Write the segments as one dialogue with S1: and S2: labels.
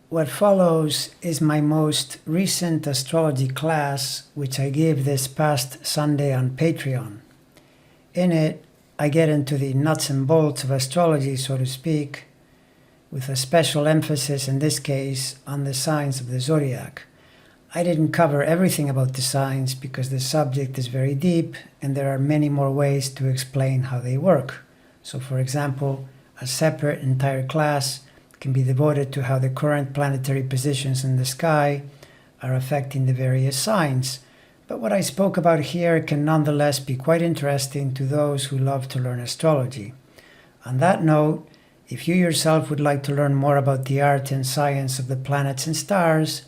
S1: What follows is my most recent astrology class, which I gave this past Sunday on Patreon. In it, I get into the nuts and bolts of astrology, so to speak, with a special emphasis in this case on the signs of the zodiac. I didn't cover everything about the signs because the subject is very deep and there are many more ways to explain how they work. So, for example, a separate entire class can be devoted to how the current planetary positions in the sky are affecting the various signs. But what I spoke about here can nonetheless be quite interesting to those who love to learn astrology. On that note, if you yourself would like to learn more about the art and science of the planets and stars,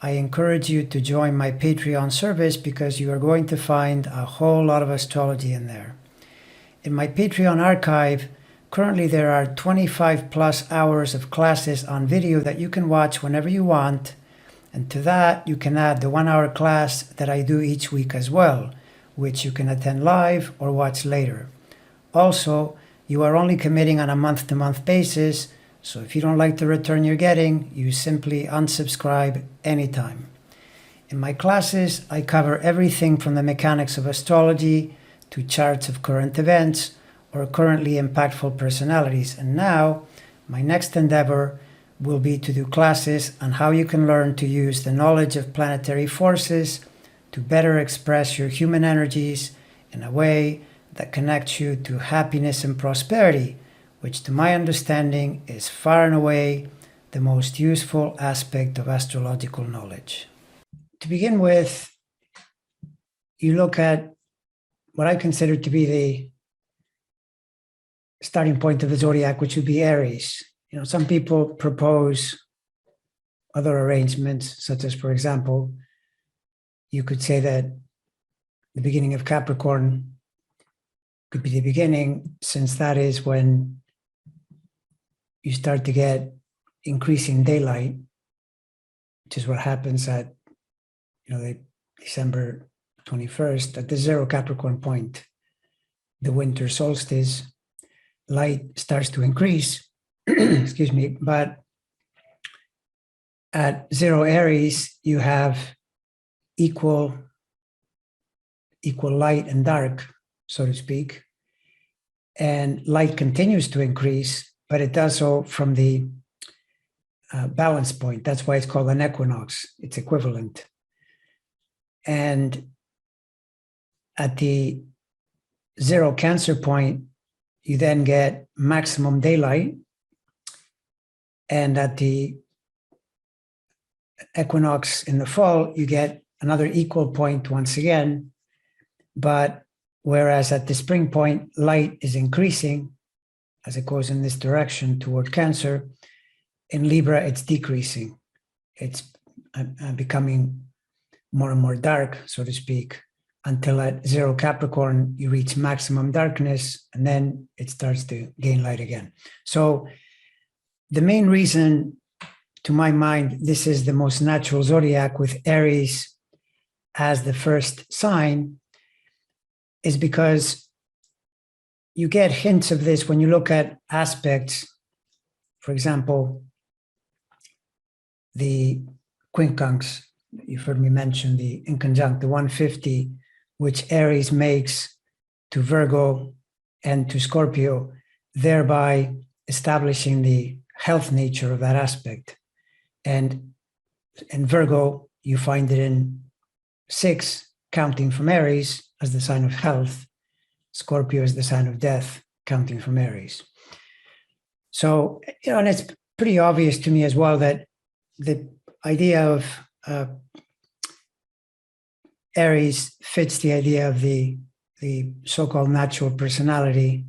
S1: I encourage you to join my Patreon service because you are going to find a whole lot of astrology in there. In my Patreon archive, currently there are 25 plus hours of classes on video that you can watch whenever you want, and to that you can add the 1-hour class that I do each week as well, which you can attend live or watch later. Also, you are only committing on a month-to-month basis, so if you don't like the return you're getting, you simply unsubscribe anytime. In my classes, I cover everything from the mechanics of astrology to charts of current events or currently impactful personalities. And now, my next endeavor will be to do classes on how you can learn to use the knowledge of planetary forces to better express your human energies in a way that connects you to happiness and prosperity, which to my understanding is far and away the most useful aspect of astrological knowledge. To begin with, you look at what I consider to be the starting point of the zodiac, which would be Aries. Some people propose other arrangements, such as, for example, you could say that the beginning of Capricorn could be the beginning, since that is when you start to get increasing daylight, which is what happens at, the December 21st, at the 0 Capricorn point, the winter solstice. Light starts to increase, excuse me, but at 0 Aries, you have equal light and dark, so to speak, and light continues to increase, but it does so from the balance point. That's why it's called an equinox. It's equivalent. And at the 0 Cancer point, you then get maximum daylight. And at the equinox in the fall, you get another equal point once again. But whereas at the spring point, light is increasing as it goes in this direction toward Cancer, in Libra, it's decreasing. It's becoming more and more dark, so to speak, until at 0 Capricorn, you reach maximum darkness, and then it starts to gain light again. So the main reason, to my mind, this is the most natural zodiac with Aries as the first sign is because you get hints of this when you look at aspects. For example, the quincunx, you've heard me mention the inconjunct, the 150, which Aries makes to Virgo and to Scorpio, thereby establishing the health nature of that aspect. And in Virgo, you find it in 6, counting from Aries as the sign of health. Scorpio is the sign of death, counting from Aries. So, and it's pretty obvious to me as well that the idea of Aries fits the idea of the so-called natural personality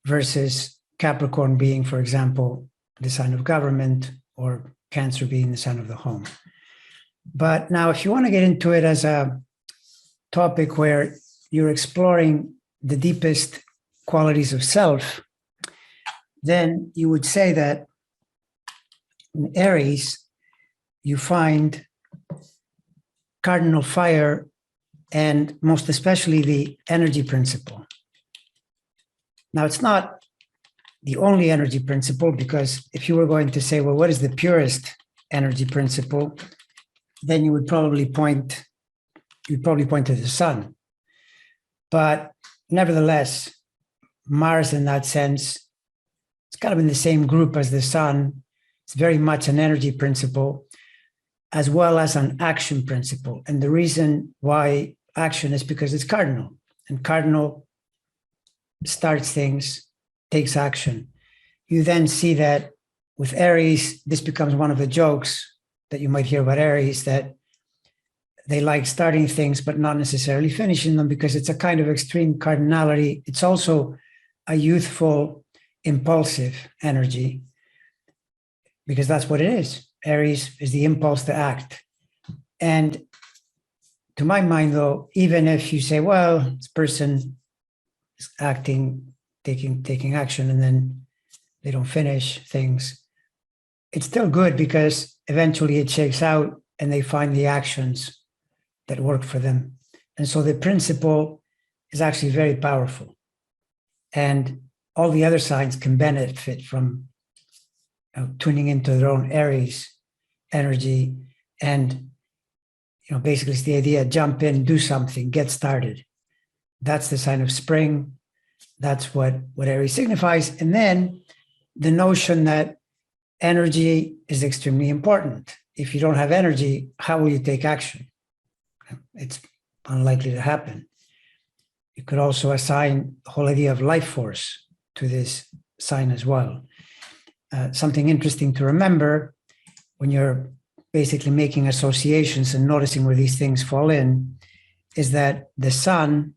S1: versus Capricorn being, for example, the sign of government, or Cancer being the sign of the home. But now, if you want to get into it as a topic where you're exploring the deepest qualities of self, then you would say that in Aries, you find cardinal fire and most especially the energy principle. Now, it's not the only energy principle, because if you were going to say, well, what is the purest energy principle, then you would probably point to the sun. But nevertheless, Mars in that sense, it's kind of in the same group as the sun. It's very much an energy principle as well as an action principle. And the reason why action is because it's cardinal, and cardinal starts things, takes action. You then see that with Aries, this becomes one of the jokes that you might hear about Aries, that they like starting things but not necessarily finishing them because it's a kind of extreme cardinality. It's also a youthful, impulsive energy, because that's what it is. Aries is the impulse to act. And to my mind, though, even if you say, well, this person is acting, taking action, and then they don't finish things, it's still good because eventually it shakes out and they find the actions that work for them. And so the principle is actually very powerful. And all the other signs can benefit from tuning into their own Aries energy. And basically it's the idea, jump in, do something, get started. That's the sign of spring. That's what Aries signifies. And then the notion that energy is extremely important. If you don't have energy, how will you take action? It's unlikely to happen. You could also assign the whole idea of life force to this sign as well. Something interesting to remember when you're basically making associations and noticing where these things fall in is that the sun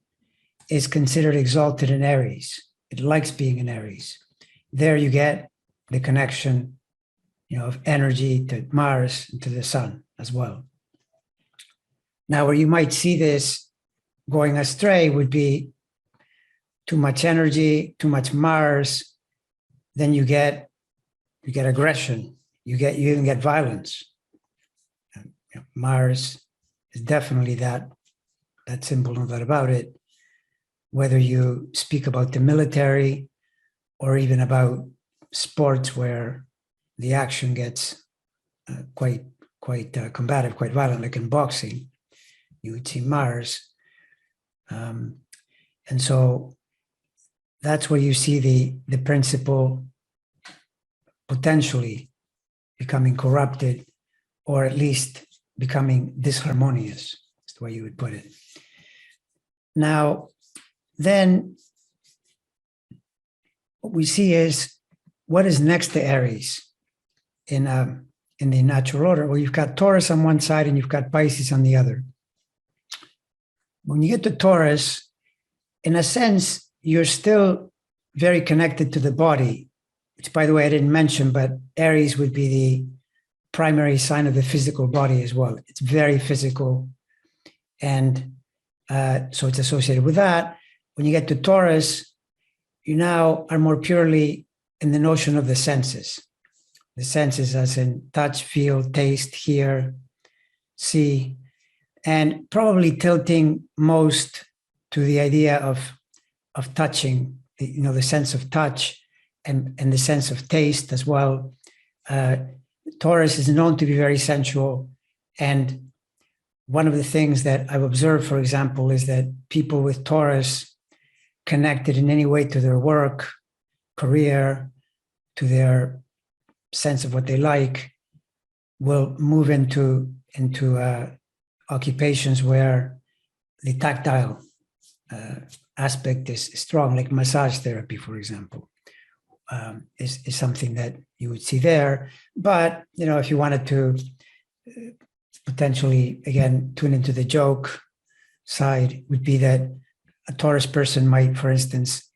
S1: is considered exalted in Aries. It likes being in Aries. There you get the connection, of energy to Mars and to the sun as well. Now, where you might see this going astray would be too much energy, too much Mars, then you get aggression, you even get violence. Mars is definitely that symbol, no doubt about it. Whether you speak about the military or even about sports where the action gets quite combative, quite violent, like in boxing, you would see Mars. And so that's where you see the principle potentially becoming corrupted, or at least becoming disharmonious, is the way you would put it. Now, then what we see is what is next to Aries in the natural order. Well, you've got Taurus on one side and you've got Pisces on the other. When you get to Taurus, in a sense, you're still very connected to the body, which, by the way, I didn't mention, but Aries would be the primary sign of the physical body as well. It's very physical. And so it's associated with that. When you get to Taurus, you now are more purely in the notion of the senses. The senses as in touch, feel, taste, hear, see, and probably tilting most to the idea of touching, the sense of touch and the sense of taste as well. Taurus is known to be very sensual. And one of the things that I've observed, for example, is that people with Taurus connected in any way to their work, career, to their sense of what they like, will move into occupations where the tactile aspect is strong, like massage therapy, for example, is something that you would see there. But, if you wanted to potentially, again, tune into the joke side, would be that a Taurus person might, for instance,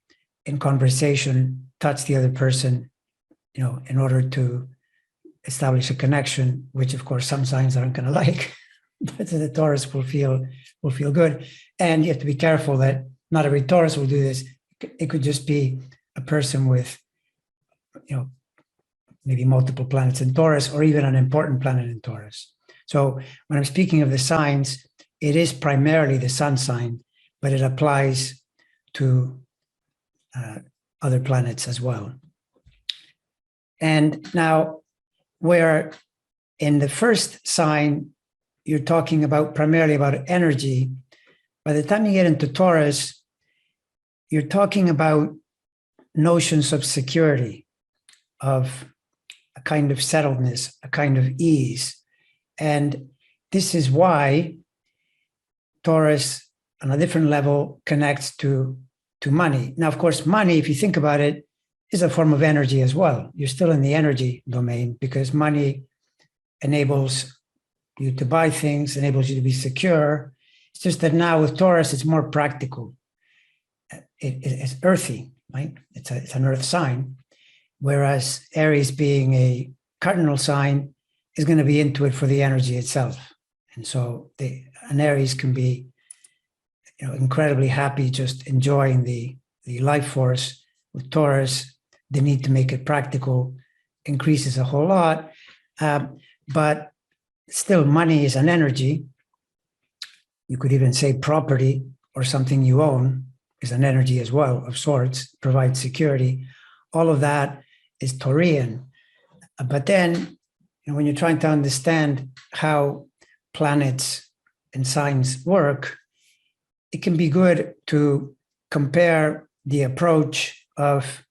S1: in conversation, touch the other person, in order to establish a connection, which of course some signs aren't going to like, but the Taurus will feel good. And you have to be careful that not every Taurus will do this. It could just be a person with, maybe multiple planets in Taurus, or even an important planet in Taurus. So when I'm speaking of the signs, it is primarily the sun sign, but it applies to other planets as well. And now, where In the first sign, you're talking about primarily about energy. By the time you get into Taurus, you're talking about notions of security, of a kind of settledness, a kind of ease. And this is why Taurus, on a different level, connects to money. Now, of course, money, if you think about it, is a form of energy as well. You're still in the energy domain because money enables you to buy things, enables you to be secure. It's just that now with Taurus, it's more practical. It's earthy, right? It's an earth sign, whereas Aries, being a cardinal sign, is going to be into it for the energy itself. And so an Aries can be, incredibly happy, just enjoying the life force. With Taurus, the need to make it practical increases a whole lot. But still, money is an energy. You could even say property or something you own is an energy as well, of sorts, provides security. All of that is Taurian. But then, when you're trying to understand how planets and signs work, it can be good to compare the approach of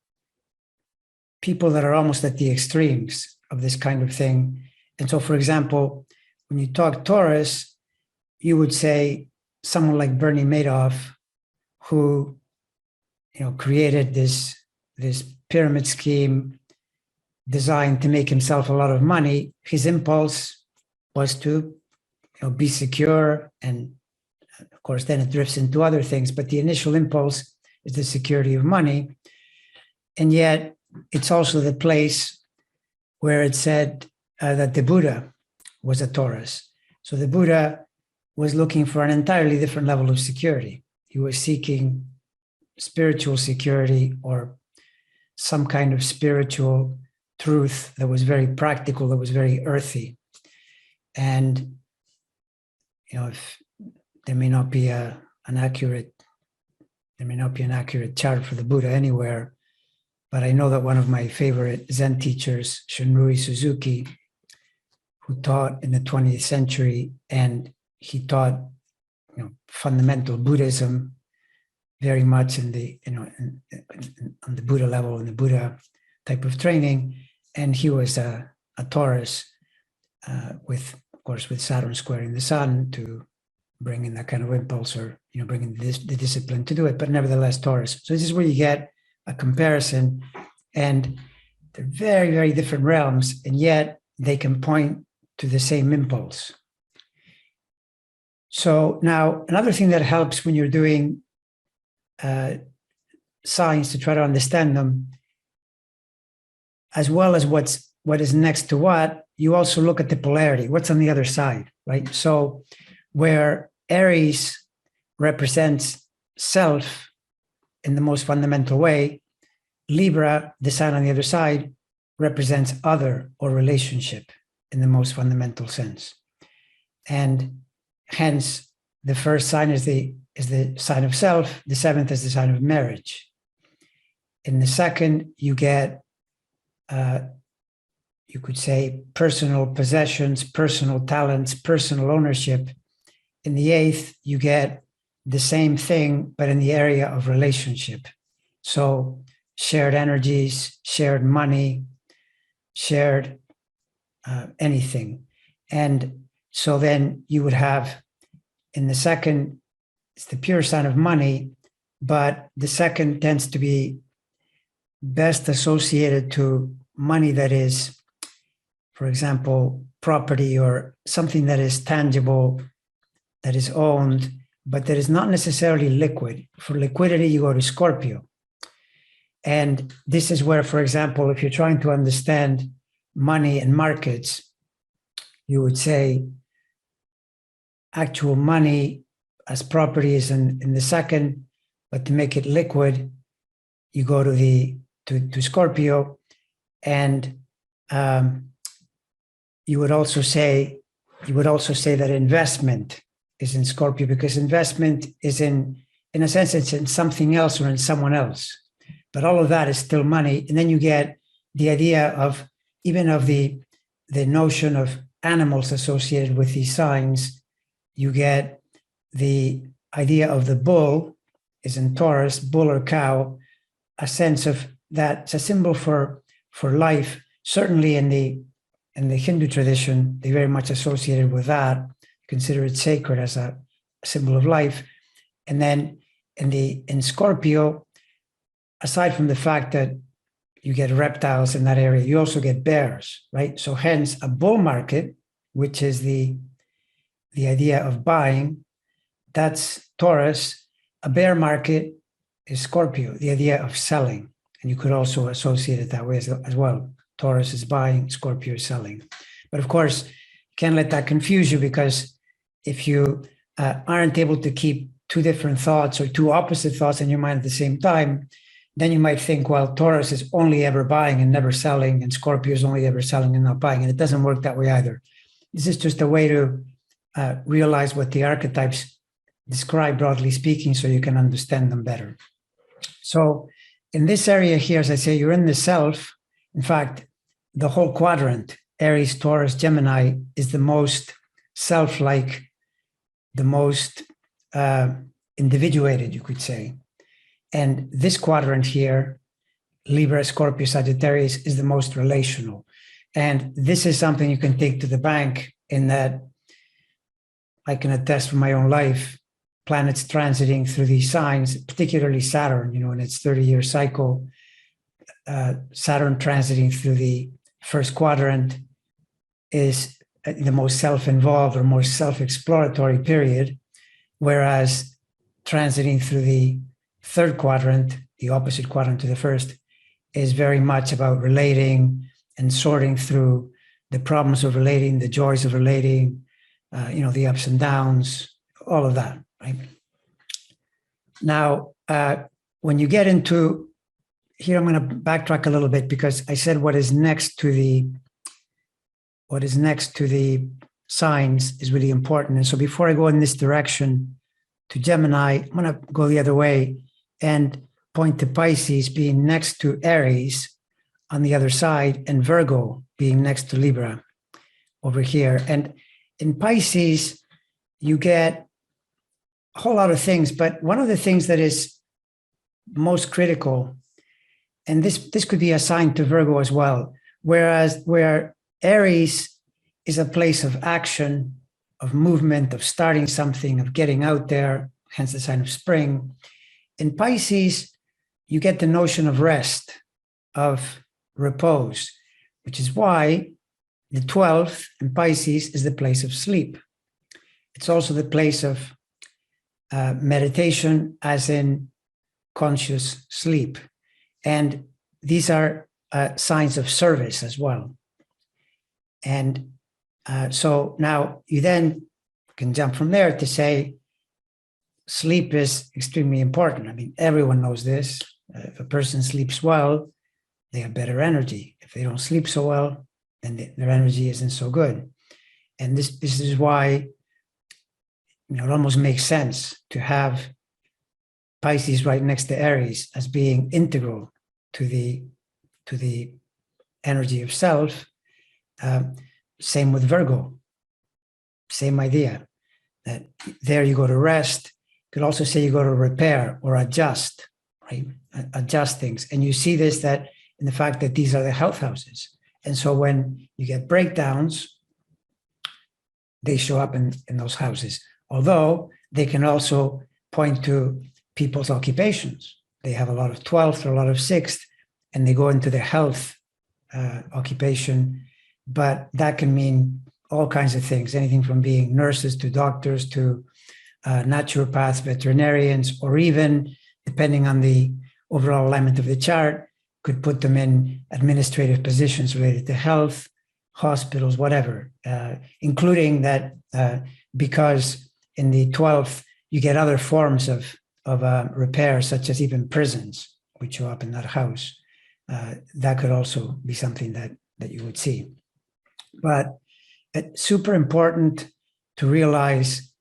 S1: people that are almost at the extremes of this kind of thing. And so, for example, when you talk Taurus, you would say someone like Bernie Madoff, who, created this pyramid scheme designed to make himself a lot of money. His impulse was to, be secure, and of course, then it drifts into other things. But the initial impulse is the security of money, and yet it's also the place where it said that the Buddha was a Taurus. So the Buddha was looking for an entirely different level of security. He was seeking spiritual security, or some kind of spiritual truth that was very practical, that was very earthy. And, if there may not be an accurate chart for the Buddha anywhere, but I know that one of my favorite Zen teachers, Shunrui Suzuki, who taught in the 20th century, and he taught, fundamental Buddhism very much in the, on the Buddha level, in the Buddha type of training. And he was a Taurus with, of course, with Saturn squaring the sun to bring in that kind of impulse, or, bringing the discipline to do it, but nevertheless Taurus. So this is where you get a comparison, and they're very, very different realms, and yet they can point to the same impulse. So now, another thing that helps when you're doing signs to try to understand them, as well as what is next to what, you also look at the polarity, what's on the other side, right? So where Aries represents self in the most fundamental way, Libra, the sign on the other side, represents other or relationship in the most fundamental sense. And hence, the first sign is the sign of self, the seventh is the sign of marriage. In the second, you get, you could say, personal possessions, personal talents, personal ownership. In the eighth, you get the same thing, but in the area of relationship. So shared energies, shared money, shared anything. And so then you would have, in the second, it's the pure sign of money, but the second tends to be best associated to money that is, for example, property or something that is tangible, that is owned, but that is not necessarily liquid. For liquidity, you go to Scorpio. And this is where, for example, if you're trying to understand money and markets, you would say actual money as property is in the second, but to make it liquid, you go to Scorpio. And you would also say that investment is in Scorpio, because investment is in a sense, it's in something else or in someone else. But all of that is still money. And then you get the idea of even of the notion of animals associated with these signs, you get the idea of the bull is in Taurus, bull or cow, a sense of that. It's a symbol for life. Certainly in the Hindu tradition, they very much associated with that, consider it sacred as a symbol of life. And then in Scorpio, aside from the fact that you get reptiles in that area, you also get bears, right? So hence a bull market, which is the idea of buying, that's Taurus. A bear market is Scorpio, the idea of selling. And you could also associate it that way as well. Taurus is buying, Scorpio is selling. But of course, you can't let that confuse you, because if you aren't able to keep two different thoughts or two opposite thoughts in your mind at the same time, then you might think, well, Taurus is only ever buying and never selling, and Scorpio is only ever selling and not buying. And it doesn't work that way either. This is just a way to realize what the archetypes describe, broadly speaking, so you can understand them better. So in this area here, as I say, you're in the self. In fact, the whole quadrant, Aries, Taurus, Gemini, is the most self-like, the most individuated, you could say. And this quadrant here, Libra, Scorpio, Sagittarius, is the most relational. And this is something you can take to the bank, in that I can attest from my own life, planets transiting through these signs, particularly Saturn, in its 30-year cycle, Saturn transiting through the first quadrant is the most self-involved or most self-exploratory period, whereas transiting through the third quadrant, the opposite quadrant to the first, is very much about relating and sorting through the problems of relating, the joys of relating, the ups and downs, all of that, right? Now, when you get into here, I'm going to backtrack a little bit, because I said what is next to the signs is really important. And so before I go in this direction to Gemini, I'm going to go the other way and point to Pisces being next to Aries on the other side, and Virgo being next to Libra over here. And in Pisces, you get a whole lot of things, but one of the things that is most critical, and this could be assigned to Virgo as well, where Aries is a place of action, of movement, of starting something, of getting out there, hence the sign of spring. In Pisces, you get the notion of rest, of repose, which is why the 12th in Pisces is the place of sleep. It's also the place of meditation, as in conscious sleep. And these are signs of service as well. And so now you then can jump from there to say sleep is extremely important. I mean, everyone knows this. If a person sleeps well, they have better energy. If they don't sleep so well, then their energy isn't so good. And this is why it almost makes sense to have Pisces right next to Aries as being integral to the energy of self. Same with Virgo. Same idea, that there you go to rest. You could also say you go to repair or adjust, right? Adjust things. And you see this, that in the fact that these are the health houses. And so when you get breakdowns, they show up in those houses. Although they can also point to people's occupations. They have a lot of 12th or a lot of 6th, and they go into the health occupation. But that can mean all kinds of things, anything from being nurses to doctors to naturopaths, veterinarians, or even, depending on the overall alignment of the chart, could put them in administrative positions related to health, hospitals, whatever, including that because in the 12th, you get other forms of repair, such as even prisons, which show up in that house. That could also be something that you would see. But it's super important to realize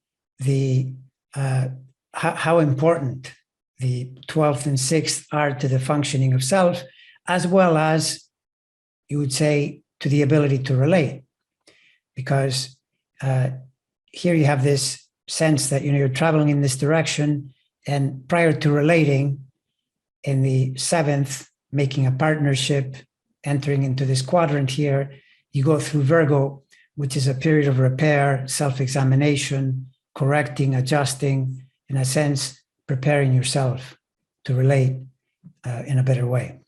S1: how important the 12th and 6th are to the functioning of self, as well as, you would say, to the ability to relate. because here you have this sense that you're traveling in this direction, and prior to relating in the seventh, making a partnership, entering into this quadrant here, you go through Virgo, which is a period of repair, self-examination, correcting, adjusting, in a sense, preparing yourself to relate in a better way.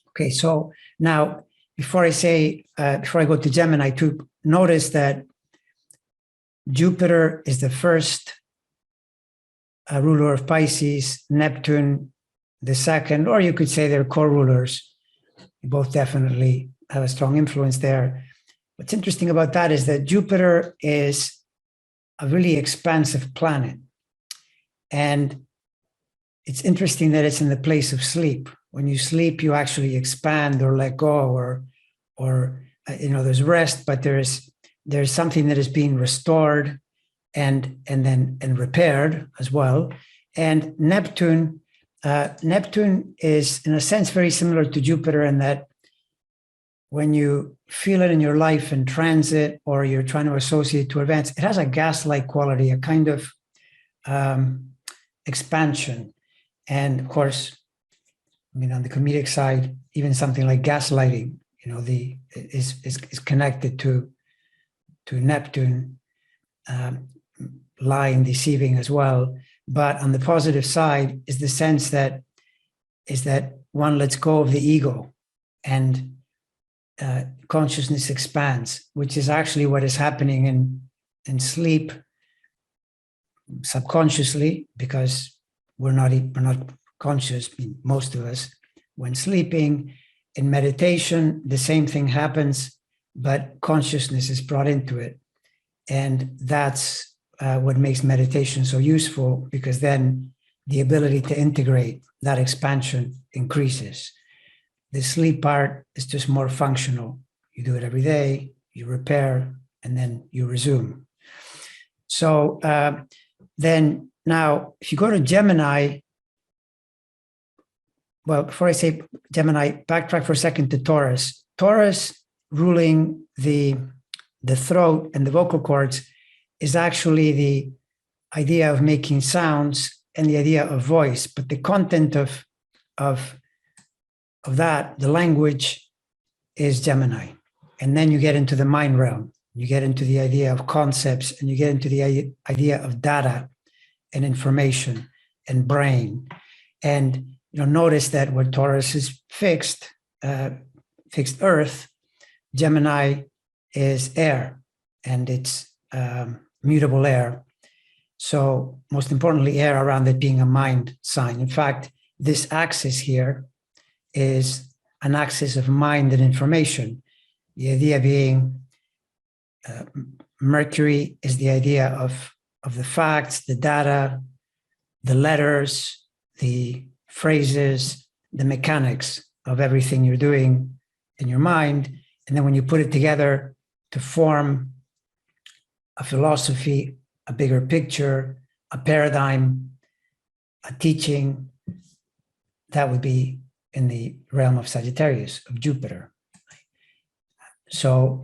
S1: Okay, so now, before I go to Gemini, to notice that Jupiter is the first ruler of Pisces, Neptune the second, or you could say they're co-rulers. Both definitely have a strong influence there. What's interesting about that is that Jupiter is a really expansive planet. And it's interesting that it's in the place of sleep. When you sleep, you actually expand or let go, or there's rest, but there's something that is being restored and repaired as well. And Neptune is, in a sense, very similar to Jupiter in that when you feel it in your life in transit, or you're trying to associate to events, it has a gas-like quality, a kind of expansion. And of course, on the comedic side, even something like gaslighting, is connected to Neptune, lying, deceiving as well. But on the positive side is the sense that one lets go of the ego, and consciousness expands, which is actually what is happening in sleep subconsciously, because we're not conscious, most of us, when sleeping. In meditation, the same thing happens, but consciousness is brought into it. And that's what makes meditation so useful, because then the ability to integrate that expansion increases. The sleep part is just more functional. You do it every day, you repair, and then you resume. So then now, if you go to Gemini, well, before I say Gemini, backtrack for a second to Taurus. Taurus, ruling the throat and the vocal cords, is actually the idea of making sounds and the idea of voice, but the content of that, the language, is Gemini. And then you get into the mind realm, you get into the idea of concepts, and you get into the idea of data and information and brain. And notice that where Taurus is fixed earth, Gemini is air, and it's mutable air. So most importantly, air around it being a mind sign. In fact, this axis here is an axis of mind and information. The idea being Mercury is the idea of the facts, the data, the letters, the phrases, the mechanics of everything you're doing in your mind. And then when you put it together to form a philosophy, a bigger picture, a paradigm, a teaching, that would be in the realm of Sagittarius, of Jupiter. So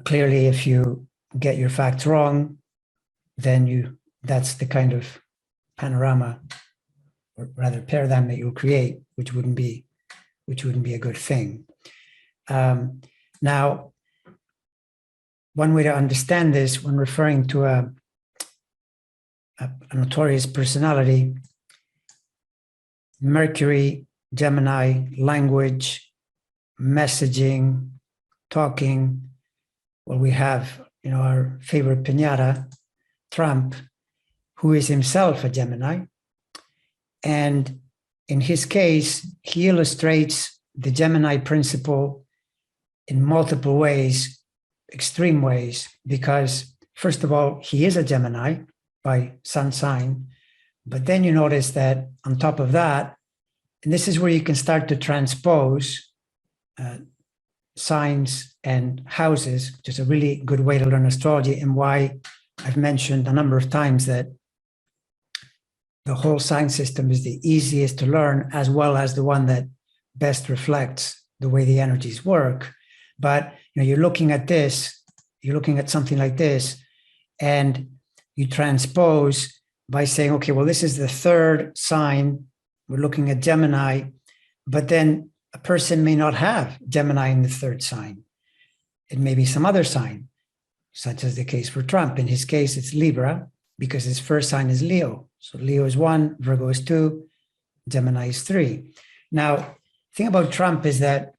S1: clearly, if you get your facts wrong, then that's the kind of panorama, or rather paradigm, that you'll create, which wouldn't be a good thing. Now, one way to understand this, when referring to a notorious personality, Mercury, Gemini, language, messaging, talking. Well, we have, our favorite piñata, Trump, who is himself a Gemini. And in his case, he illustrates the Gemini principle in multiple ways, extreme ways, because first of all, he is a Gemini by sun sign. But then you notice that on top of that, and this is where you can start to transpose signs and houses, which is a really good way to learn astrology, and why I've mentioned a number of times that the whole sign system is the easiest to learn, as well as the one that best reflects the way the energies work. But you're looking at this, you're looking at something like this, and you transpose by saying, okay, well, this is the third sign. We're looking at Gemini, but then a person may not have Gemini in the third sign. It may be some other sign, such as the case for Trump. In his case, it's Libra, because his first sign is Leo. So Leo is 1, Virgo is 2, Gemini is 3. Now, the thing about Trump is that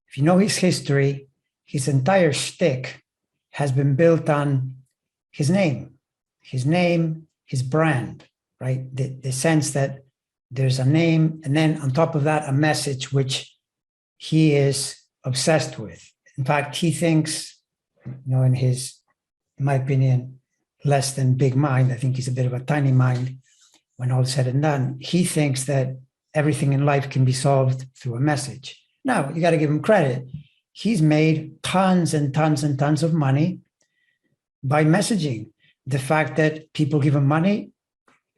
S1: if you know his history, his entire shtick has been built on his name, his brand, right? The sense that there's a name, and then on top of that, a message which he is obsessed with. In fact, he thinks, in my opinion, less than big mind. I think he's a bit of a tiny mind when all is said and done. He thinks that everything in life can be solved through a message. Now, you got to give him credit. He's made tons and tons and tons of money by messaging. The fact that people give him money,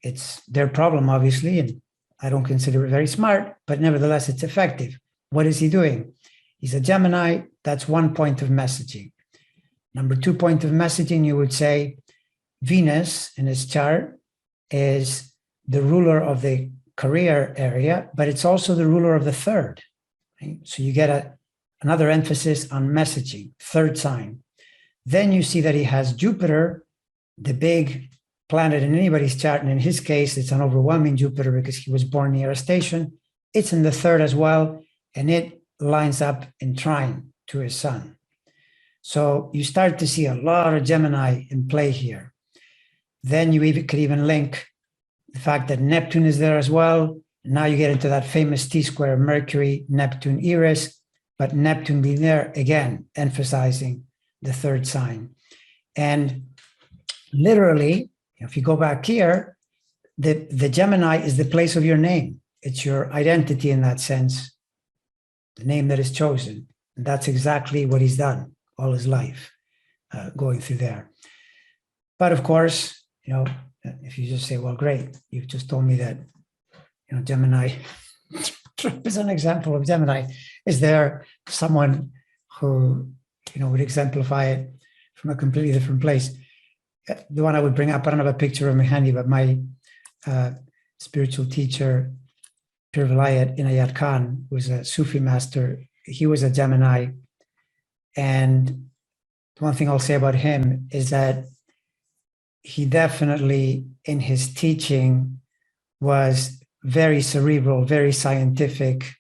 S1: it's their problem, obviously, and I don't consider it very smart, but nevertheless, it's effective. What is he doing? He's a Gemini. That's one point of messaging. Number 2 point of messaging, you would say Venus in his chart is the ruler of the career area, but it's also the ruler of the third. Right? So you get another emphasis on messaging, third sign. Then you see that he has Jupiter, the big planet in anybody's chart, and in his case, it's an overwhelming Jupiter because he was born near a station. It's in the third as well, and it lines up in trine to his sun. So you start to see a lot of Gemini in play here. Then you could even link the fact that Neptune is there as well. Now you get into that famous T-square, Mercury, Neptune, Eris, but Neptune being there, again, emphasizing the third sign. And literally, if you go back here, the Gemini is the place of your name. It's your identity in that sense, the name that is chosen. And that's exactly what he's done all his life, going through there. But of course, if you just say, well, great, you've just told me that, Gemini, Trump is an example of Gemini. Is there someone who, would exemplify it from a completely different place? The one I would bring up, I don't have a picture of me handy, but my spiritual teacher, Pir Vilayat Inayat Khan, was a Sufi master. He was a Gemini. And the one thing I'll say about him is that he definitely, in his teaching, was very cerebral, very scientific,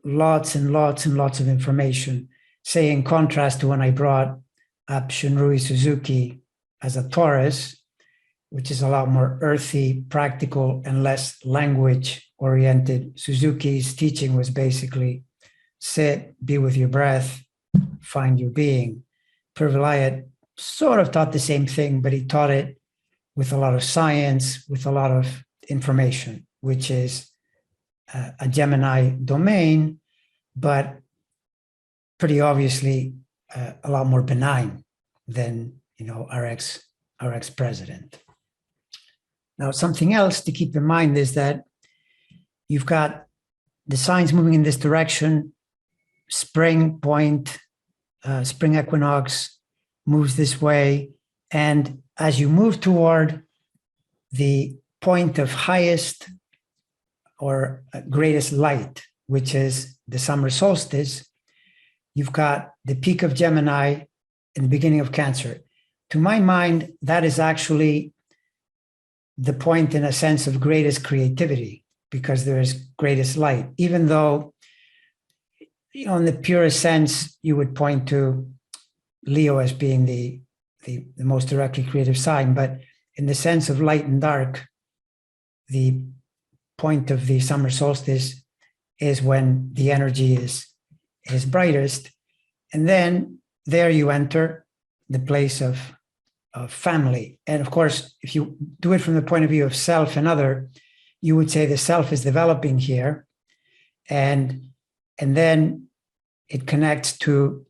S1: lots and lots and lots of information. Say, in contrast to when I brought up Shunrui Suzuki as a Taurus, which is a lot more earthy, practical, and less language-oriented. Suzuki's teaching was basically sit, be with your breath, find your being. Pir Vilayat sort of taught the same thing, but he taught it with a lot of science, with a lot of information, which is a Gemini domain, but pretty obviously a lot more benign than our ex-president. Now, something else to keep in mind is that you've got the signs moving in this direction. Spring point, spring equinox moves this way. And as you move toward the point of highest or greatest light, which is the summer solstice, you've got the peak of Gemini and the beginning of Cancer. To my mind, that is actually the point, in a sense, of greatest creativity, because there is greatest light, even though, in the purest sense, you would point to Leo as being the most directly creative sign. But in the sense of light and dark, the point of the summer solstice is when the energy is brightest. And then there you enter the place of family. And of course, if you do it from the point of view of self and other, you would say the self is developing here. And then it connects to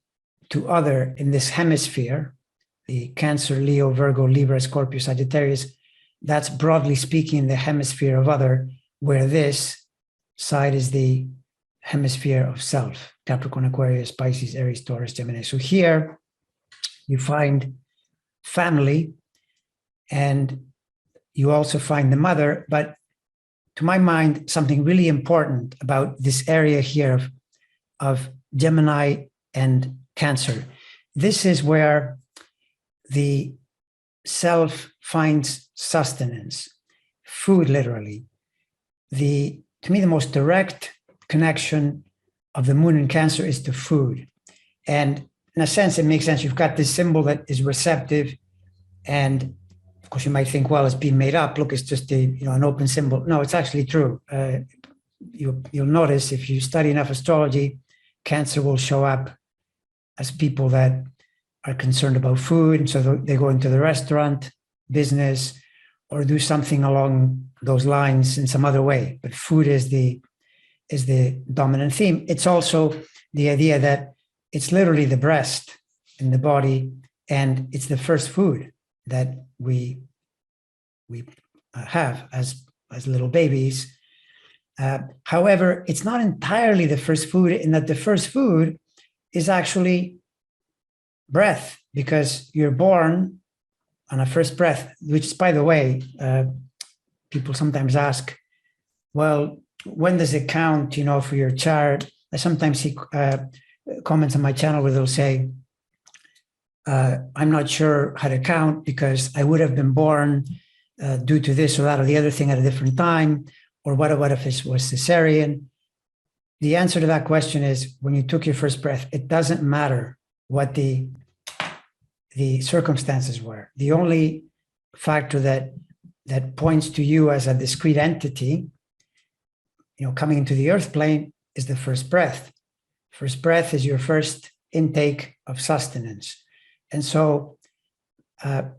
S1: other in this hemisphere, the Cancer, Leo, Virgo, Libra, Scorpio, Sagittarius. That's broadly speaking the hemisphere of other, where this side is the hemisphere of self: Capricorn, Aquarius, Pisces, Aries, Taurus, Gemini. So here you find family, and you also find the mother. But to my mind, something really important about this area here of Gemini and Cancer. This is where the self finds sustenance, food, literally. To me, the most direct connection of the moon in Cancer is to food. And in a sense, it makes sense. You've got this symbol that is receptive, and of course, you might think, well, it's been made up. Look, it's just an open symbol. No, it's actually true. You'll notice if you study enough astrology, Cancer will show up as people that are concerned about food, and so they go into the restaurant business or do something along those lines in some other way. But food is the dominant theme. It's also the idea that it's literally the breast in the body, and it's the first food that we have as little babies. However, it's not entirely the first food, in that the first food is actually breath, because you're born on a first breath, which, by the way, people sometimes ask, well, when does it count, for your chart? I sometimes see comments on my channel where they'll say, I'm not sure how to count because I would have been born due to this or that or the other thing at a different time, or what if it was cesarean? The answer to that question is, when you took your first breath, it doesn't matter what the circumstances were. The only factor that points to you as a discrete entity, coming into the earth plane, is the first breath. First breath is your first intake of sustenance. And so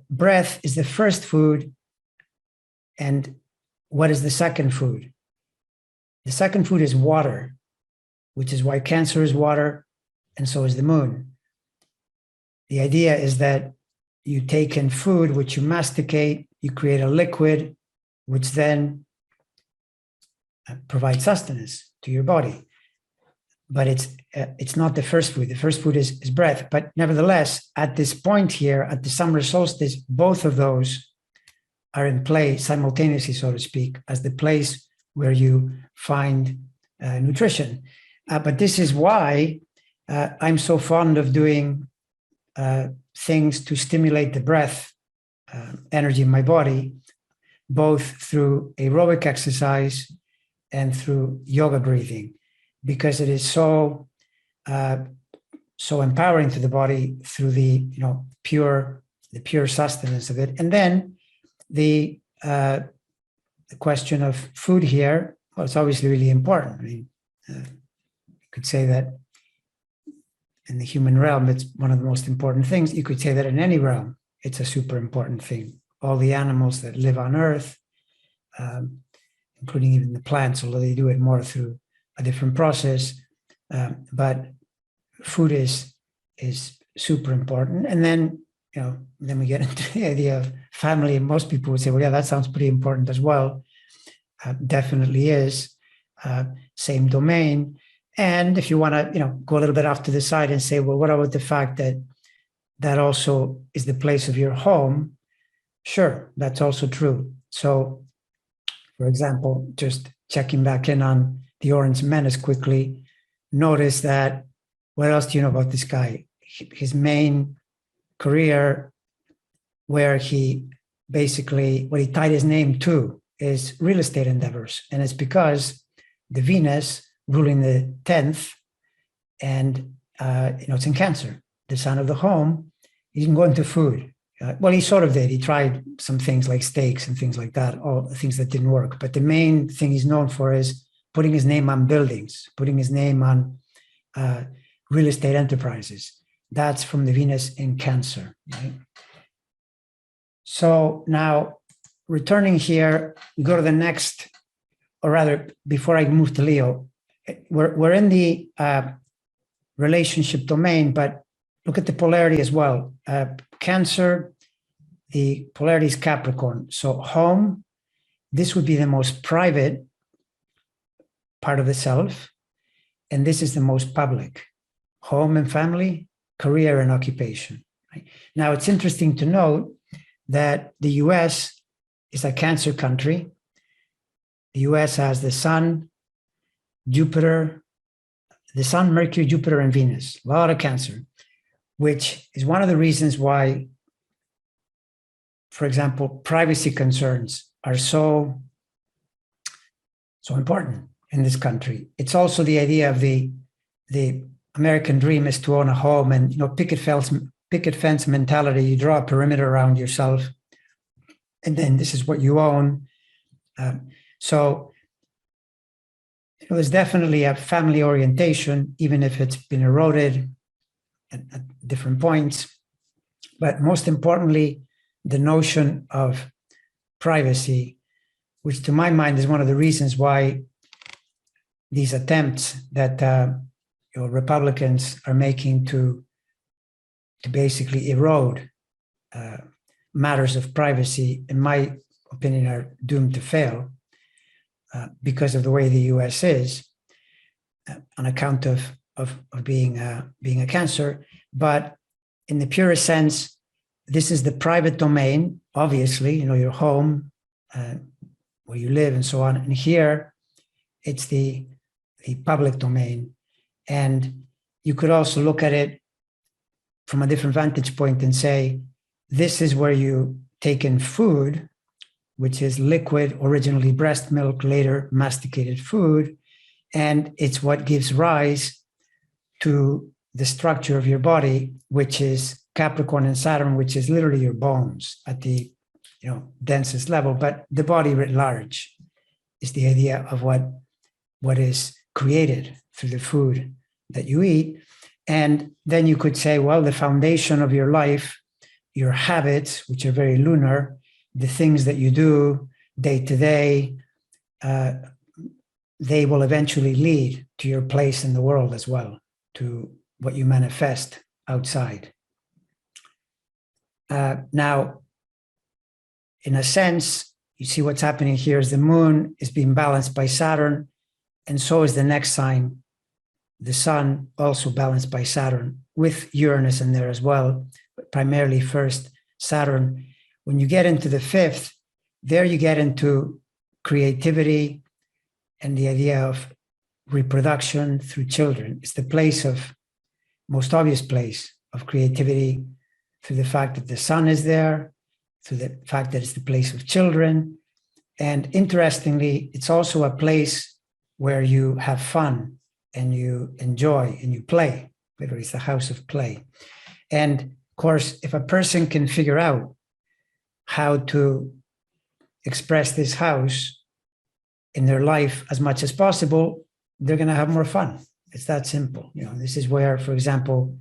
S1: breath is the first food. And what is the second food? The second food is water, which is why Cancer is water, and so is the moon. The idea is that you take in food, which you masticate, you create a liquid, which then provides sustenance to your body. But it's not the first food. The first food is breath. But nevertheless, at this point here, at the summer solstice, both of those are in play simultaneously, so to speak, as the place where you find nutrition. But this is why I'm so fond of doing things to stimulate the breath energy in my body, both through aerobic exercise and through yoga breathing, because it is so empowering to the body through the pure sustenance of it. And then the question of food here, well, it's obviously really important. I mean, you could say that in the human realm, it's one of the most important things. You could say that in any realm, it's a super important thing. All the animals that live on Earth, including even the plants, although they do it more through a different process, but food is super important. And then then we get into the idea of family, and most people would say, well, yeah, that sounds pretty important as well. Definitely is. Same domain. And if you want to go a little bit off to the side and say, well, what about the fact that also is the place of your home? Sure, that's also true. So, for example, just checking back in on the Orange Menace quickly, notice that, what else do you know about this guy? His main career, where he basically, what he tied his name to, is real estate endeavors. And it's because the Venus ruling the 10th, and it's in Cancer, the sign of the home. He didn't go into food. Well, he sort of did. He tried some things like steaks and things like that, all things that didn't work. But the main thing he's known for is putting his name on buildings, putting his name on real estate enterprises. That's from the Venus in Cancer, right? So now, returning here, we go to the next, or rather, before I move to Leo, we're in the relationship domain, but look at the polarity as well. Cancer, the polarity is Capricorn. So home, this would be the most private part of the self. and this is the most public: home and family, career and occupation. Right? Now, it's interesting to note that the US is a Cancer country. The US has the Sun, Jupiter, Mercury, Jupiter, and Venus, a lot of Cancer, which is one of the reasons why, for example, privacy concerns are so important in this country. It's also the idea of the American dream is to own a home, and picket fence mentality. You draw a perimeter around yourself, and then this is what you own. So there's definitely a family orientation, even if it's been eroded at different points. But most importantly, the notion of privacy, which to my mind is one of the reasons why these attempts that Republicans are making to basically erode matters of privacy, in my opinion, are doomed to fail because of the way the U.S. is, on account of being a Cancer. But in the purest sense, this is the private domain, obviously, your home, where you live and so on. And here, it's the public domain. And you could also look at it from a different vantage point and say, this is where you take in food, which is liquid, originally breast milk, later masticated food. And it's what gives rise to the structure of your body, which is Capricorn and Saturn, which is literally your bones at the densest level. But the body writ large is the idea of what is created through the food that you eat. And then you could say, well, the foundation of your life, your habits, which are very lunar, the things that you do day to day, they will eventually lead to your place in the world as well, to what you manifest outside. Now, in a sense, you see what's happening here is the moon is being balanced by Saturn, and so is the next sign, the sun, also balanced by Saturn, with Uranus in there as well, but primarily first Saturn. When you get into the fifth, there you get into creativity and the idea of reproduction through children. It's the most obvious place of creativity, through the fact that the sun is there, through the fact that it's the place of children. And interestingly, it's also a place where you have fun and you enjoy and you play. Literally, it's the house of play. And of course, if a person can figure out how to express this house in their life as much as possible, they're going to have more fun. It's that simple. This is where, for example,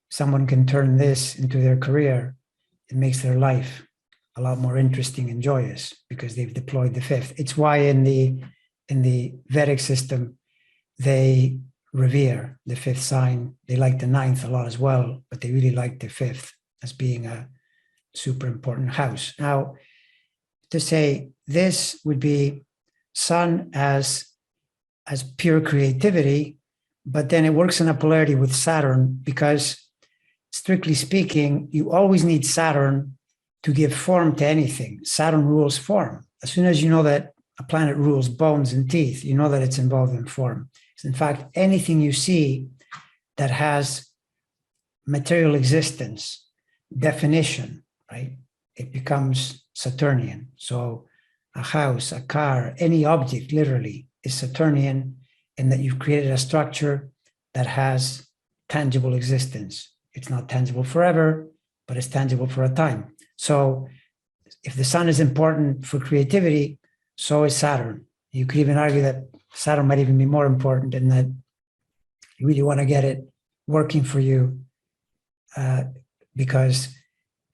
S1: someone can turn this into their career. It makes their life a lot more interesting and joyous because they've deployed the fifth. It's why in the Vedic system, they revere the fifth sign. They like the ninth a lot as well, but they really like the fifth as being a super important house. Now, to say this would be sun as pure creativity, but then it works in a polarity with Saturn because, strictly speaking, you always need Saturn to give form to anything. Saturn rules form. As soon as you know that a planet rules bones and teeth, you know that it's involved in form. In fact, anything you see that has material existence, definition, right? It becomes Saturnian. So a house, a car, any object literally is Saturnian, in that you've created a structure that has tangible existence. It's not tangible forever, but it's tangible for a time. So if the sun is important for creativity, so is Saturn. You could even argue that Saturn might even be more important in that you really want to get it working for you, because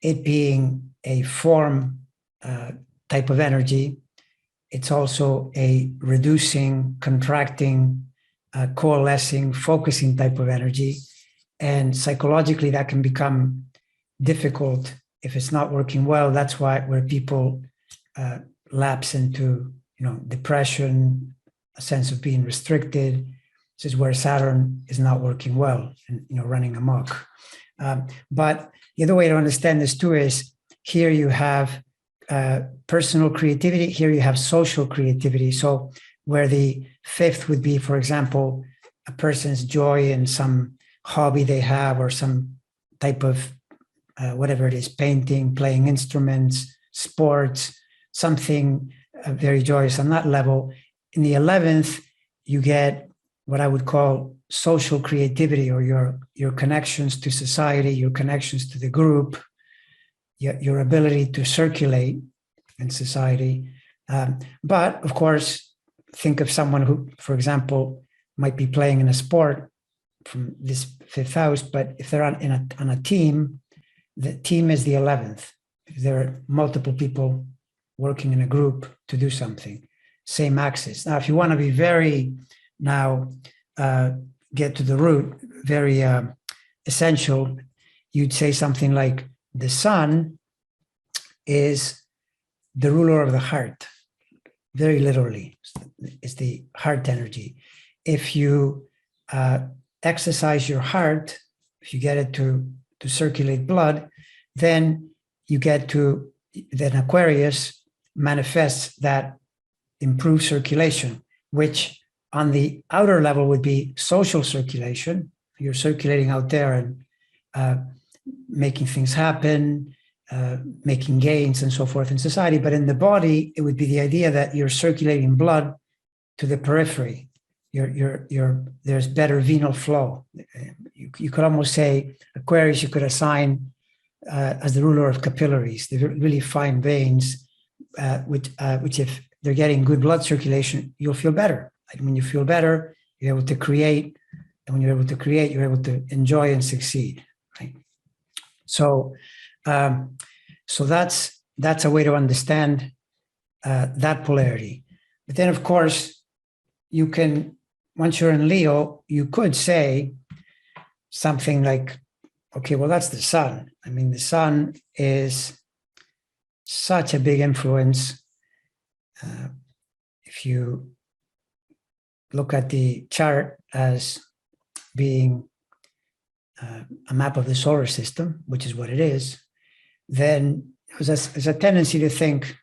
S1: it being a form type of energy, it's also a reducing, contracting, coalescing, focusing type of energy. And psychologically, that can become difficult if it's not working well. That's where people lapse into, depression, a sense of being restricted, This is where Saturn is not working well and running amok. But the other way to understand this too is here you have personal creativity, here you have social creativity. So where the fifth would be, for example, a person's joy in some hobby they have or some type of whatever it is, painting, playing instruments, sports, something very joyous on that level. In the 11th, you get what I would call social creativity, or your connections to society, your connections to the group, your ability to circulate in society. But of course, think of someone who, for example, might be playing in a sport from this fifth house, but if they're on a team, the team is the 11th. There are multiple people working in a group to do something, same axis. Now, if you want to be very get to the root, very essential, you'd say something like the sun is the ruler of the heart, very literally. It's the heart energy. If you exercise your heart, if you get it to circulate blood, then then Aquarius manifests that improved circulation, which on the outer level would be social circulation. You're circulating out there and making things happen, making gains and so forth in society. But in the body, it would be the idea that you're circulating blood to the periphery. There's better venal flow. You could almost say Aquarius, you could assign as the ruler of capillaries, the really fine veins, which if they're getting good blood circulation, you'll feel better. And when you feel better, you're able to create. And when you're able to create, you're able to enjoy and succeed. Right? So that's a way to understand that polarity. But then, of course, you can, once you're in Leo, you could say something like, okay, well, that's the sun. I mean, the sun is such a big influence. If you look at the chart as being a map of the solar system, which is what it is, then there's a tendency to think,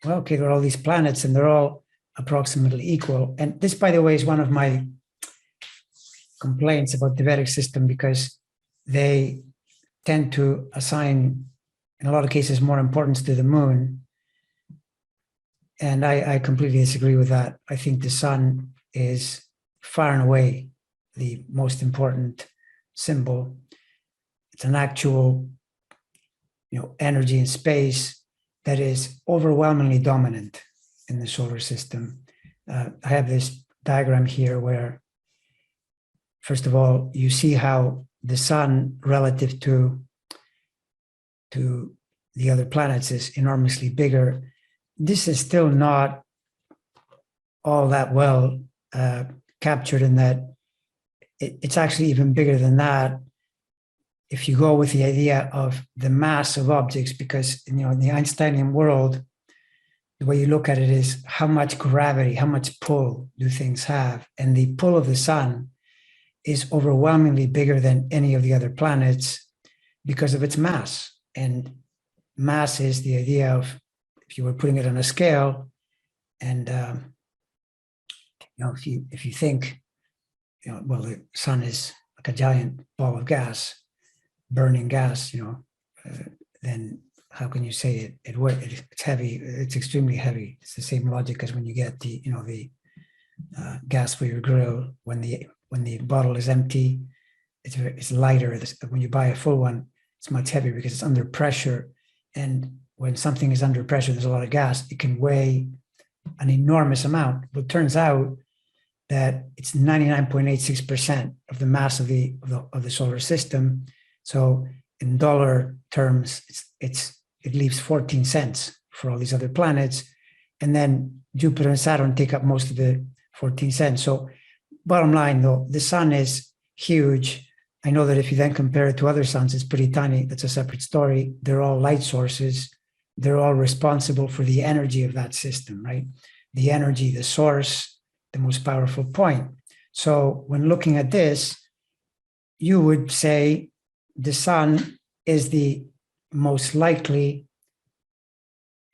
S1: well, okay, there are all these planets and they're all approximately equal. And this, by the way, is one of my complaints about the Vedic system, because they tend to assign, in a lot of cases, more importance to the moon. And I completely disagree with that. I think the sun is far and away the most important symbol. It's an actual, energy in space that is overwhelmingly dominant in the solar system. I have this diagram here where, first of all, you see how the sun relative to the other planets is enormously bigger. This is still not all that well captured, in that it's actually even bigger than that if you go with the idea of the mass of objects, because in the Einsteinian world, the way you look at it is how much gravity, how much pull do things have, and the pull of the sun is overwhelmingly bigger than any of the other planets because of its mass. And mass is the idea of, if you were putting it on a scale, and if you think, well, the sun is like a giant ball of gas, burning gas, then how can you say it's heavy? It's extremely heavy. It's the same logic as when you get the gas for your grill. When the bottle is empty, it's lighter. When you buy a full one, it's much heavier because it's under pressure. And when something is under pressure, there's a lot of gas, it can weigh an enormous amount. But it turns out that it's 99.86% of the mass of the solar system. So in dollar terms, it leaves 14 cents for all these other planets. And then Jupiter and Saturn take up most of the 14 cents. So bottom line, though, the sun is huge. I know that if you then compare it to other suns, it's pretty tiny. That's a separate story. They're all light sources. They're all responsible for the energy of that system, right? The energy, the source, the most powerful point. So when looking at this, you would say the sun is the most likely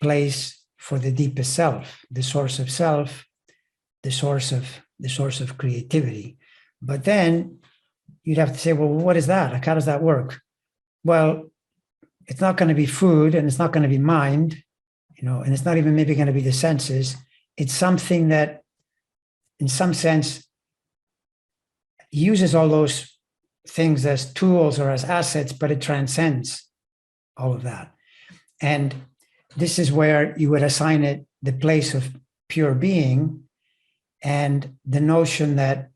S1: place for the deepest self, the source of self, the source of creativity. But then you'd have to say, well, what is that? Like, how does that work? Well, it's not going to be food, and it's not going to be mind, and it's not even maybe going to be the senses. It's something that, in some sense, uses all those things as tools or as assets, but it transcends all of that. And this is where you would assign it the place of pure being, and the notion that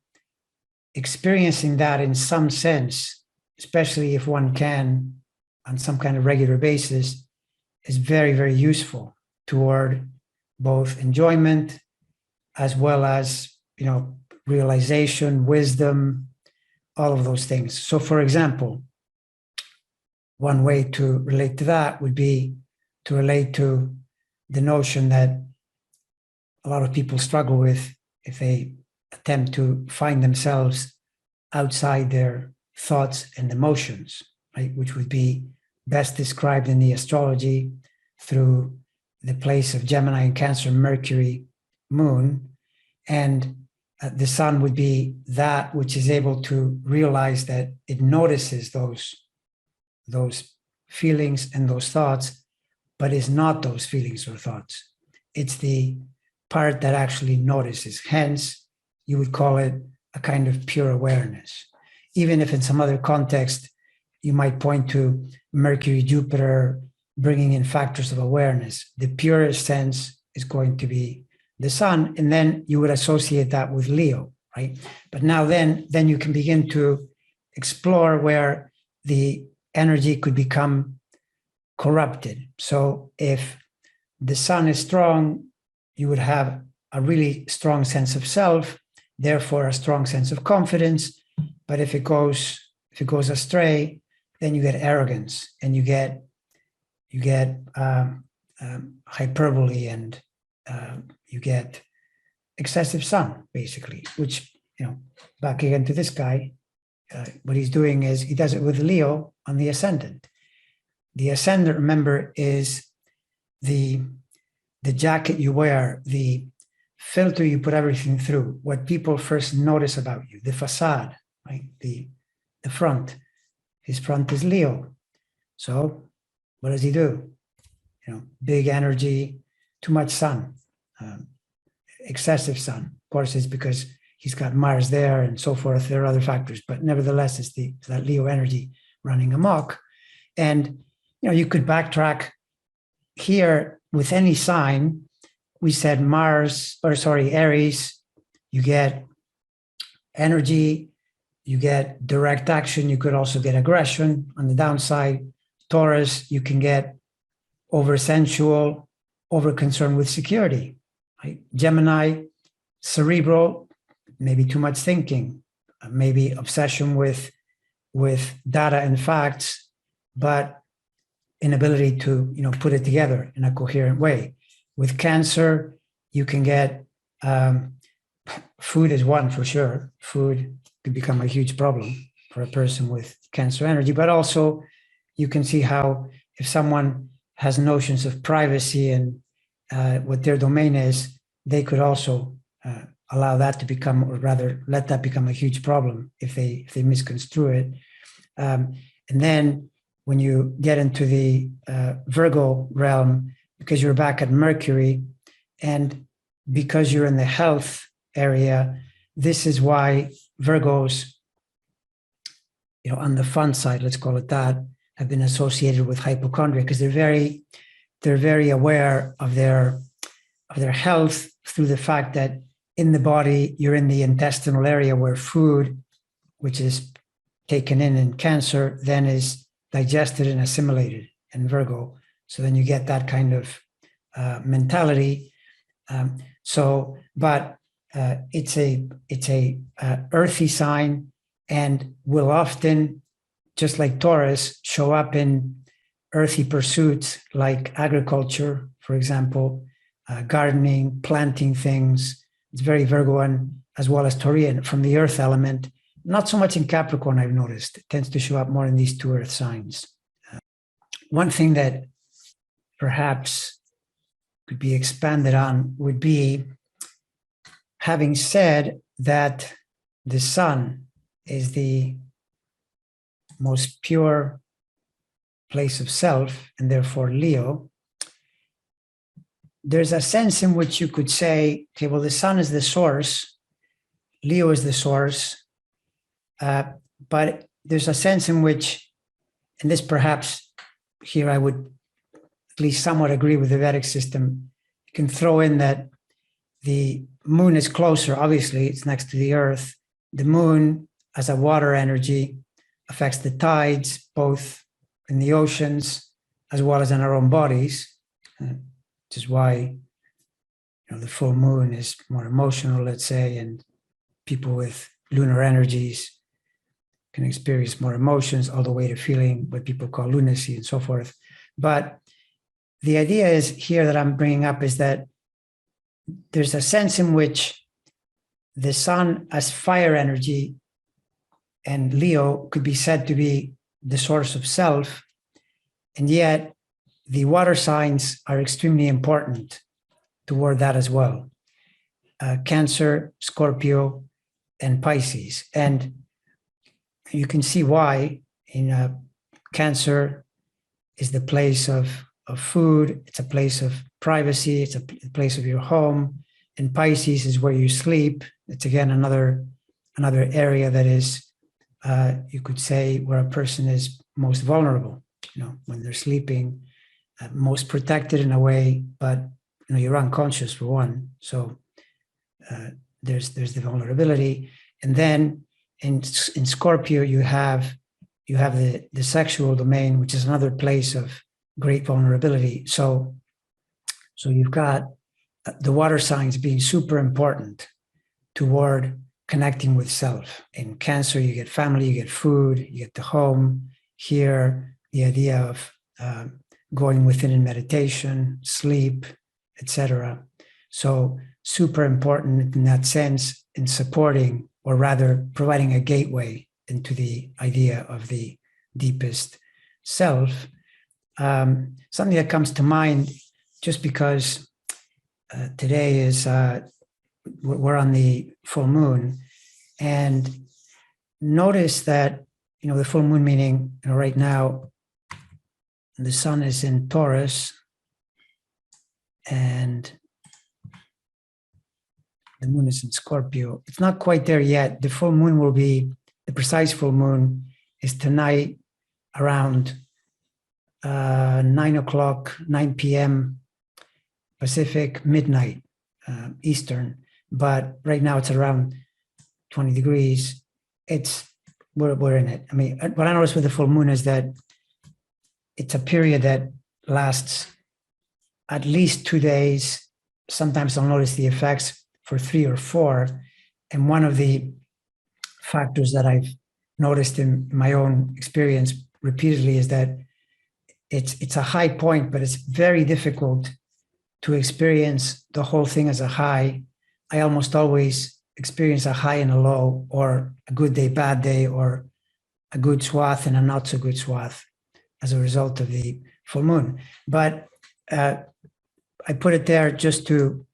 S1: experiencing that in some sense, especially if one can on some kind of regular basis, is very, very useful toward both enjoyment as well as, realization, wisdom, all of those things. So, for example, one way to relate to that would be to relate to the notion that a lot of people struggle with if they attempt to find themselves outside their thoughts and emotions, right? Which would be best described in the astrology through the place of Gemini and Cancer, Mercury, Moon, and the sun would be that which is able to realize that it notices those feelings and those thoughts, but is not those feelings or thoughts. It's the part that actually notices. Hence, you would call it a kind of pure awareness. Even if in some other context, you might point to Mercury, Jupiter, bringing in factors of awareness. The purest sense is going to be the sun, and then you would associate that with Leo, right? But now then you can begin to explore where the energy could become corrupted. So if the sun is strong, you would have a really strong sense of self, therefore a strong sense of confidence. But if it goes astray, then you get arrogance, and you get hyperbole, and you get excessive sun, basically. Which, back again to this guy, what he's doing is he does it with Leo on the ascendant. The ascendant, remember, is the jacket you wear, the filter you put everything through, what people first notice about you, the facade, right? The front. His front is Leo. So what does he do? Big energy, too much sun, excessive sun. Of course, it's because he's got Mars there and so forth. There are other factors, but nevertheless, it's that Leo energy running amok. And, you could backtrack here with any sign. We said Aries, you get energy, you get direct action. You could also get aggression on the downside. Taurus, you can get over sensual, over concern with security, right? Gemini, cerebral, maybe too much thinking, maybe obsession with data and facts, but inability to put it together in a coherent way. With Cancer, you can get food is one for sure. Food could become a huge problem for a person with Cancer energy, but also you can see how if someone has notions of privacy and what their domain is, they could also allow that to become, or rather let that become a huge problem if they misconstrue it. And then when you get into the Virgo realm, because you're back at Mercury and because you're in the health area, this is why Virgos, on the fun side, let's call it that, have been associated with hypochondria, because they're very aware of their health through the fact that in the body, you're in the intestinal area where food, which is taken in Cancer, then is digested and assimilated in Virgo. So then you get that kind of mentality. But it's a earthy sign, and will often, just like Taurus, show up in earthy pursuits like agriculture, for example, gardening, planting things. It's very Virgoan as well as Taurian from the earth element. Not so much in Capricorn, I've noticed. It tends to show up more in these two earth signs. One thing that perhaps could be expanded on would be, having said that the sun is the most pure place of self, and therefore Leo, there's a sense in which you could say, okay, well, the sun is the source, Leo is the source, but there's a sense in which, and this perhaps here I would at least somewhat agree with the Vedic system, you can throw in that the moon is closer, obviously, it's next to the earth. The moon, as a water energy, affects the tides, both in the oceans as well as in our own bodies, which is why the full moon is more emotional, let's say, and people with lunar energies can experience more emotions, all the way to feeling what people call lunacy and so forth. But the idea is here that I'm bringing up is that there's a sense in which the sun as fire energy and Leo could be said to be the source of self, and yet the water signs are extremely important toward that as well. Cancer, Scorpio, and Pisces. And you can see why. In Cancer is the place of food, it's a place of privacy, it's a place of your home. And Pisces is where you sleep. It's again another area that is, you could say, where a person is most vulnerable, when they're sleeping, most protected in a way, but you're unconscious for one. So there's the vulnerability. And then in Scorpio, you have the sexual domain, which is another place of great vulnerability. So you've got the water signs being super important toward connecting with self. In Cancer, you get family, you get food, you get the home. Here, the idea of going within in meditation, sleep, etc. So super important in that sense, in supporting, or rather providing a gateway into the idea of the deepest self. Something that comes to mind, just because today is, we're on the full moon, and notice that, the full moon meaning, right now, the sun is in Taurus, and the moon is in Scorpio. It's not quite there yet. The full moon will be, the precise full moon is tonight around 9 p.m. Pacific, midnight Eastern. But right now it's around 20 degrees. We're in it. I mean, what I noticed with the full moon is that it's a period that lasts at least 2 days. Sometimes I'll notice the effects for 3 or 4. And one of the factors that I've noticed in my own experience repeatedly is that it's a high point, but it's very difficult to experience the whole thing as a high. I almost always experience a high and a low, or a good day, bad day, or a good swath and a not so good swath as a result of the full moon. But I put it there just to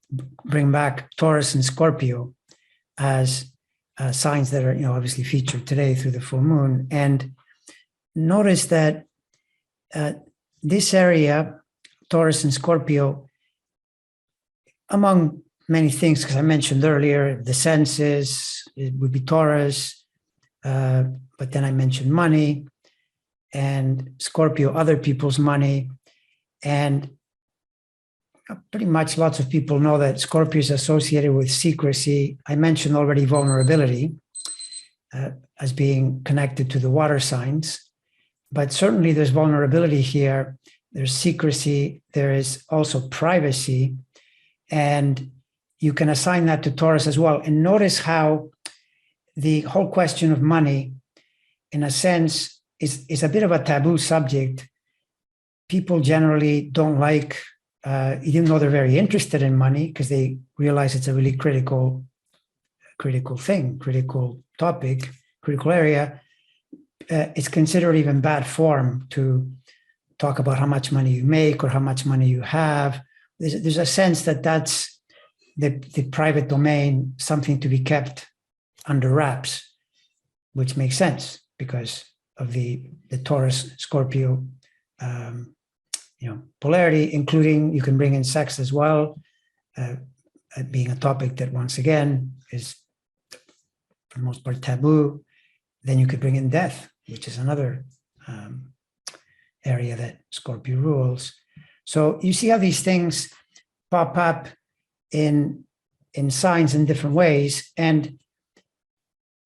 S1: bring back Taurus and Scorpio as signs that are, obviously featured today through the full moon. And notice that this area, Taurus and Scorpio, among many things, because I mentioned earlier, the senses, it would be Taurus, but then I mentioned money, and Scorpio, other people's money. And pretty much lots of people know that Scorpio is associated with secrecy. I mentioned already vulnerability as being connected to the water signs, but certainly there's vulnerability here. There's secrecy. There is also privacy, and you can assign that to Taurus as well. And notice how the whole question of money, in a sense, is a bit of a taboo subject. People generally don't like, even though they're very interested in money, because they realize it's a really critical critical thing, critical topic, critical area, it's considered even bad form to talk about how much money you make or how much money you have. There's a sense that that's the private domain, something to be kept under wraps, which makes sense because of the Taurus Scorpio polarity, including you can bring in sex as well, being a topic that once again is for the most part taboo. Then you could bring in death, which is another area that Scorpio rules. So you see how these things pop up in signs in different ways. And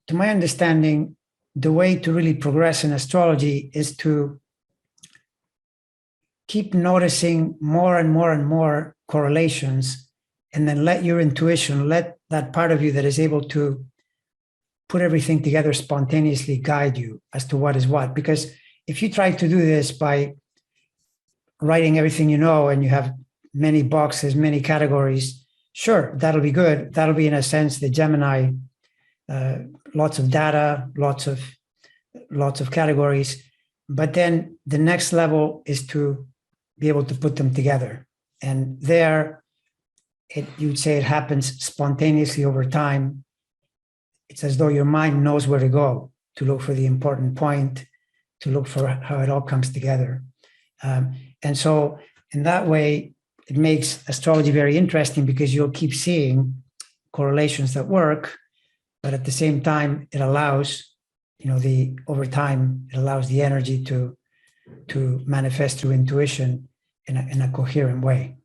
S1: to my understanding, the way to really progress in astrology is to keep noticing more and more and more correlations, and then let your intuition, let that part of you that is able to put everything together spontaneously guide you as to what is what. Because if you try to do this by writing everything you know and you have many boxes, many categories, sure, that'll be good. That'll be, in a sense, the Gemini, lots of data, lots of categories. But then the next level is to be able to put them together. And there, you'd say it happens spontaneously over time. It's as though your mind knows where to go to look for the important point, to look for how it all comes together. And so in that way, it makes astrology very interesting because you'll keep seeing correlations that work, but at the same time, it allows, over time, it allows the energy to manifest through intuition in a coherent way.